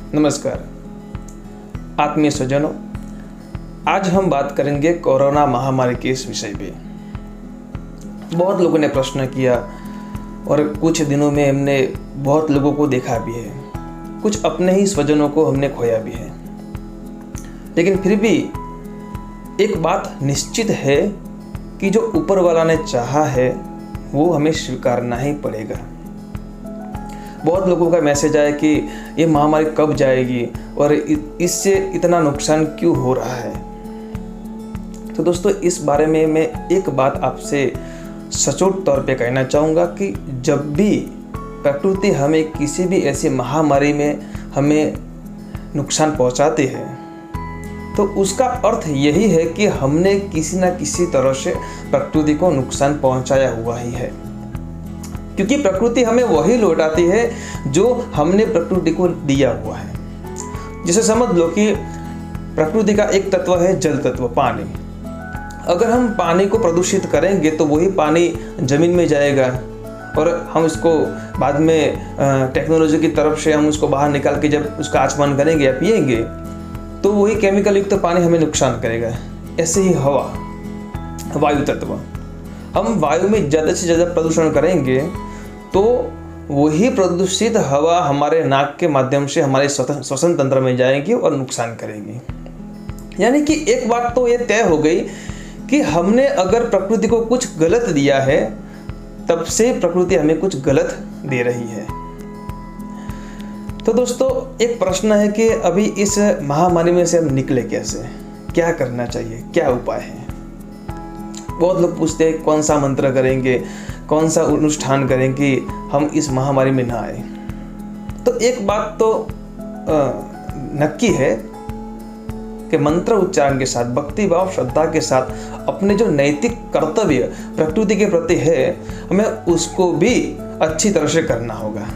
नमस्कार आत्मीय स्वजनों, आज हम बात करेंगे कोरोना महामारी के इस विषय पे। बहुत लोगों ने प्रश्न किया और कुछ दिनों में हमने बहुत लोगों को देखा भी है, कुछ अपने ही स्वजनों को हमने खोया भी है। लेकिन फिर भी एक बात निश्चित है कि जो ऊपर वाला ने चाहा है वो हमें स्वीकारना ही पड़ेगा। बहुत लोगों का मैसेज आया कि ये महामारी कब जाएगी और इससे इतना नुकसान क्यों हो रहा है। तो दोस्तों, इस बारे में मैं एक बात आपसे सचोट तौर पे कहना चाहूँगा कि जब भी प्रकृति हमें किसी भी ऐसी महामारी में हमें नुकसान पहुँचाती है तो उसका अर्थ यही है कि हमने किसी न किसी तरह से प्रकृति को नुकसान पहुँचाया हुआ ही है, क्योंकि प्रकृति हमें वही लौटाती है जो हमने प्रकृति को दिया हुआ है। जैसे समझ लो कि प्रकृति का एक तत्व है जल तत्व, पानी। अगर हम पानी को प्रदूषित करेंगे तो वही पानी जमीन में जाएगा और हम इसको बाद में टेक्नोलॉजी की तरफ से हम उसको बाहर निकाल के जब उसका आचमन करेंगे या पिएंगे तो वही केमिकल युक्त पानी हमें नुकसान करेगा। ऐसे ही हवा, वायु तत्व, हम वायु में ज़्यादा से ज़्यादा प्रदूषण करेंगे तो वही प्रदूषित हवा हमारे नाक के माध्यम से हमारे श्वसन तंत्र में जाएगी और नुकसान करेगी। यानी कि एक बात तो ये तय हो गई कि हमने अगर प्रकृति को कुछ गलत दिया है तब से प्रकृति हमें कुछ गलत दे रही है। तो दोस्तों, एक प्रश्न है कि अभी इस महामारी में से हम निकले कैसे, क्या करना चाहिए, क्या उपाय है। बहुत लोग पूछते हैं कौन सा मंत्र करेंगे, कौन सा अनुष्ठान करें कि हम इस महामारी में ना आए। तो एक बात तो नक्की है कि मंत्र उच्चारण के साथ, भक्ति भाव श्रद्धा के साथ अपने जो नैतिक कर्तव्य प्रकृति के प्रति है हमें उसको भी अच्छी तरह से करना होगा।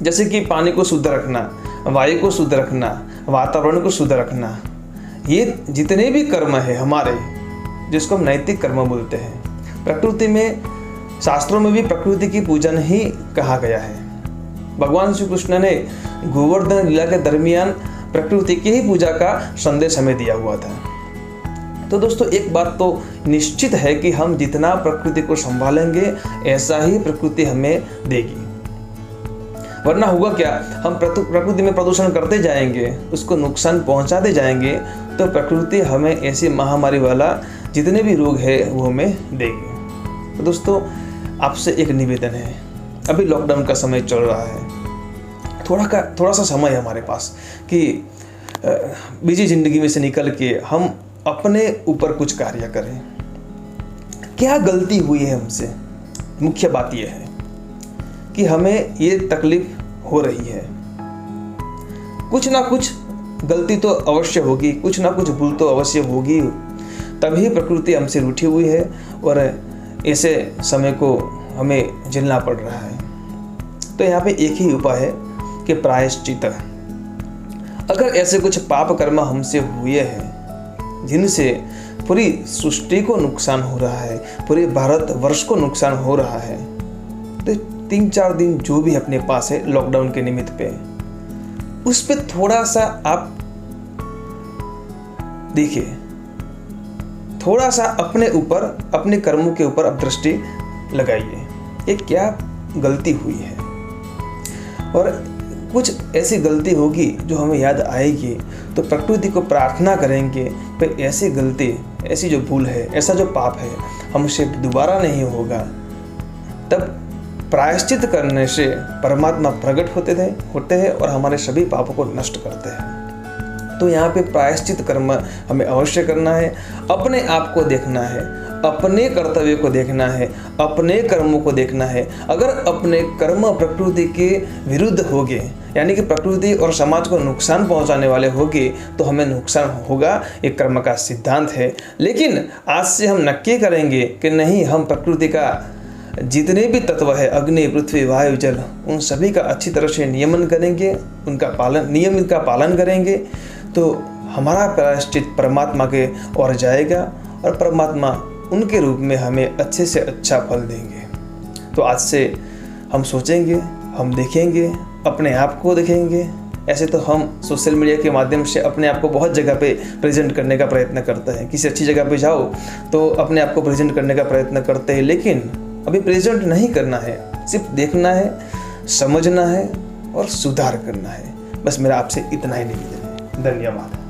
जैसे कि पानी को शुद्ध रखना, वायु को शुद्ध रखना, वातावरण को शुद्ध रखना, ये जितने भी कर्म है हमारे, जिसको हम नैतिक कर्म बोलते हैं। प्रकृति में, शास्त्रों में भी प्रकृति की पूजन ही कहा गया है। भगवान श्री कृष्ण ने गोवर्धन लीला के दरमियान प्रकृति की ही पूजा का संदेश हमें दिया हुआ था। तो दोस्तों, एक बात तो निश्चित है कि हम जितना प्रकृति को संभालेंगे ऐसा ही प्रकृति हमें देगी। वरना होगा क्या, हम प्रकृति में प्रदूषण करते जाएंगे, उसको नुकसान पहुंचाते जाएंगे तो प्रकृति हमें ऐसी महामारी वाला जितने भी रोग है वो हमें देगी। तो दोस्तों, आपसे एक निवेदन है, अभी लॉकडाउन का समय चल रहा है, थोड़ा सा समय है हमारे पास कि बिजी जिंदगी में से निकल के हम अपने ऊपर कुछ कार्य करें। क्या गलती हुई है हमसे, मुख्य बात यह है कि हमें ये तकलीफ हो रही है। कुछ ना कुछ गलती तो अवश्य होगी, कुछ ना कुछ भूल तो अवश्य होगी, तभी प्रकृति हमसे रूठी हुई है और ऐसे समय को हमें झेलना पड़ रहा है। तो यहाँ पे एक ही उपाय है कि प्रायश्चित। अगर ऐसे कुछ पाप कर्म हमसे हुए हैं जिनसे पूरी सृष्टि को नुकसान हो रहा है, पूरे भारतवर्ष को नुकसान हो रहा है, तो 3-4 दिन जो भी अपने पास है लॉकडाउन के निमित्त पे, उस पे थोड़ा सा आप देखिए, थोड़ा सा अपने ऊपर, अपने कर्मों के ऊपर आप दृष्टि लगाइए, ये क्या गलती हुई है। और कुछ ऐसी गलती होगी जो हमें याद आएगी तो प्रकृति को प्रार्थना करेंगे कि ऐसी गलती, ऐसी जो भूल है, ऐसा जो पाप है हमसे दोबारा नहीं होगा। तब प्रायश्चित करने से परमात्मा प्रकट होते हैं और हमारे सभी पापों को नष्ट करते हैं। तो यहाँ पे प्रायश्चित कर्म हमें अवश्य करना है, अपने आप को देखना है, अपने कर्तव्य को देखना है, अपने कर्मों को देखना है। अगर अपने कर्म प्रकृति के विरुद्ध होंगे, यानी कि प्रकृति और समाज को नुकसान पहुंचाने वाले होंगे, तो हमें नुकसान होगा, ये कर्म का सिद्धांत है। लेकिन आज से हम नक्की करेंगे कि नहीं, हम प्रकृति का जितने भी तत्व है, अग्नि, पृथ्वी, वायु, जल, उन सभी का अच्छी तरह से नियमन करेंगे, उनका पालन, नियम का पालन करेंगे, तो हमारा प्रायश्चित परमात्मा के ओर जाएगा और परमात्मा उनके रूप में हमें अच्छे से अच्छा फल देंगे। तो आज से हम सोचेंगे, हम देखेंगे, अपने आप को देखेंगे ऐसे तो हम सोशल मीडिया के माध्यम से अपने आप को बहुत जगह पे प्रेजेंट करने का प्रयत्न करते हैं। किसी अच्छी जगह पे जाओ तो अपने आप को प्रेजेंट करने का प्रयत्न करते हैं, लेकिन अभी प्रेजेंट नहीं करना है, सिर्फ देखना है, समझना है और सुधार करना है। बस मेरा आपसे इतना ही निवेदन है। धन्यवाद।